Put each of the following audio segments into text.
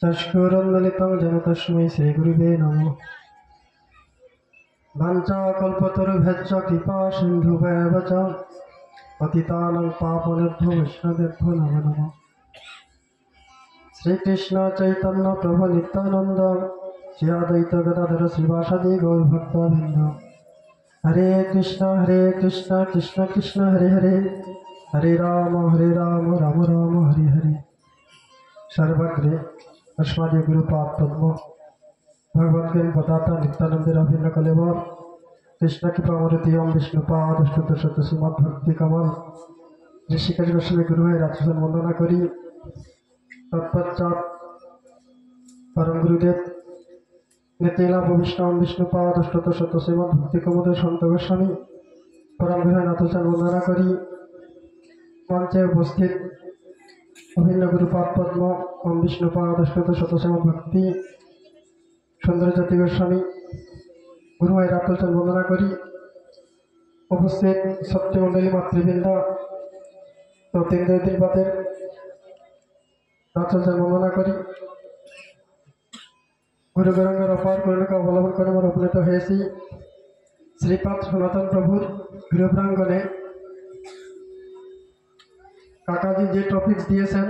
चष्कुरुन्मिलितं जन तस्मै श्रीगुरुवे नमः। वाञ्छाकल्पतरुभ्यश्च कृपा सिन्धुभ्येव च पतितानां पावनेभ्यो वैष्णवेभ्यो नमो नमः। श्रीकृष्ण चैतन्य प्रभु नित्यानंद श्री अद्वैत गदाधर श्रीवासादि गौरभक्तवृंद। हरे कृष्ण कृष्ण कृष्ण हरे हरे, हरे राम राम राम हरे हरे। सर्वग्रे अस्मदीय गुरुपाद पद्म भगवत ज्ञान पदाता नित्यानंदेर अभिन्न कलेवर कृष्ण कृपामूर्ति ओम विष्णुपाद अष्टोत्तर श्रीमद भक्ति कमल ऋषिकेश गोस्वामी गुरु भाई रात्रिजन वंदना करी। तत्पश्चात परम गुरुदेव नित्यला विष्णु विष्णुपाद अष्टोत्तर श्रीमद भक्ति कमल सन्त गोस्वामी परम गुरु भाई रात्रिजन वंदना करी। मंचे उपस्थित अभिन्न गुरुपाद पद्म ओम विष्णुपाद अष्टोत्तर श्रीमद भक्ति सुंदर ज्योति गोस्वामी गुरु भाई रात्रिजन वंदना करी। उपस्थित सत्यमंडली मातृवृंद तो तीन दिन बाद रात्रिजन वंदना करी। गुरु गौरांगर अपार करुणा का अवलम्बन कर उपनीत হয়েছি श्रीपाद सनातन प्रभुर गृह प्रांगणे। काकाजी जे टपिक्स दिएছেন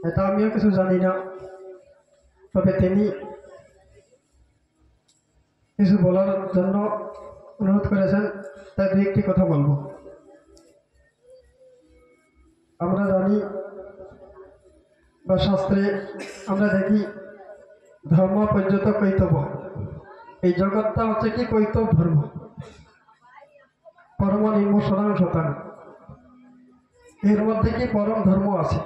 এটা আমিও কিছু জানি না, তবে তিনি কিছু বলার জন্য অনুরোধ করেছেন, তাই দুই একটি কথা বলবো। আমরা জানি বা শাস্ত্রে আমরা দেখি ধর্ম পর্যন্ত কৈতব্য। এই জগৎটা হচ্ছে কি কৈতব ধর্ম, পরম নিম্ন সদাং শতাং। এর মধ্যে কি পরম ধর্ম আছে,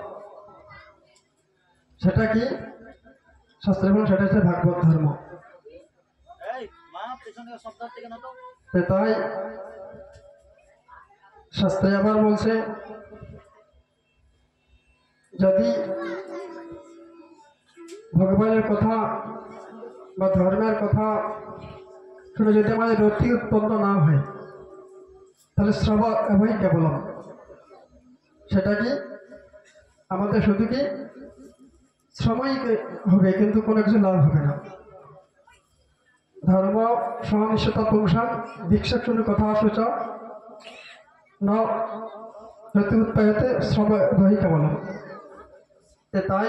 সেটা কি শাস্ত্রে এবং সেটা হচ্ছে ভাগবত ধর্ম। তাই শাস্ত্রে আবার বলছে যদি ভগবানের কথা বা ধর্মের কথা শুনে যদি আমাদের রতি উৎপন্ন না হয় তাহলে শ্রব এবই কেবলম, সেটা কি আমাদের শুধু কি শ্রমই হবে, কিন্তু কোনো কিছু লাভ হবে না। ধর্ম সমানিষ্ঠতা পুংসাং ভিক্ষক শুনে কথা আসুচ ন রতি উৎপাদতে শ্রম এবই কেবলম। তাই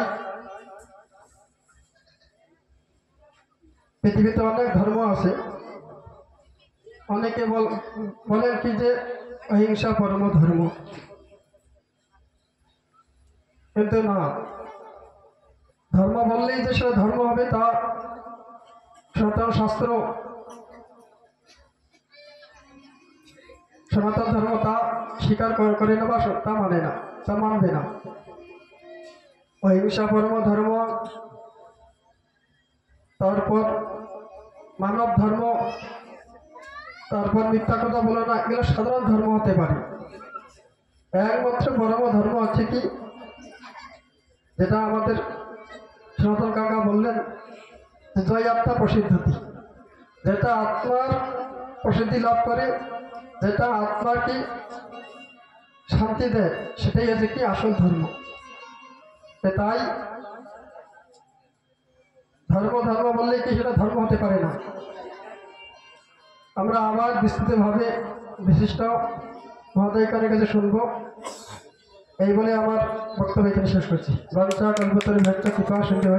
পৃথিবীতে অনেক ধর্ম আছে। অনেকে বলেন কি যে অহিংসা পরম ধর্ম, কিন্তু না, ধর্ম বললেই যে সেটা ধর্ম হবে তা সনাতন শাস্ত্র সনাতন ধর্ম তা স্বীকার করে না বা তা মানে না, তা মানবে না। অহিংসা পরম ধর্ম, তারপর মানব ধর্ম, তারপর মিথ্যা কথা বলে না, এগুলো সাধারণ ধর্ম হতে পারে। একমাত্র পরম ধর্ম আছে কি, যেটা আমাদের সনাতন কাকা বললেন জয় আত্মা প্রসিদ্ধতি, যেটা আত্মার প্রসিদ্ধি লাভ করে, যেটা আত্মার কি শান্তি দেয়, সেটাই আছে কি আসল ধর্ম। তাই ধর্ম ধর্ম বললে কি সেটা ধর্ম হতে পারে না। আমরা আবার বিস্তৃতভাবে বিশিষ্ট মহোদয়কারের কাছে শুনবো। এই বলে আমার বক্তব্য এখানে শেষ করছি। বাঞ্ছা কল্পতরু ভক্ত কৃপা সিন্ধু।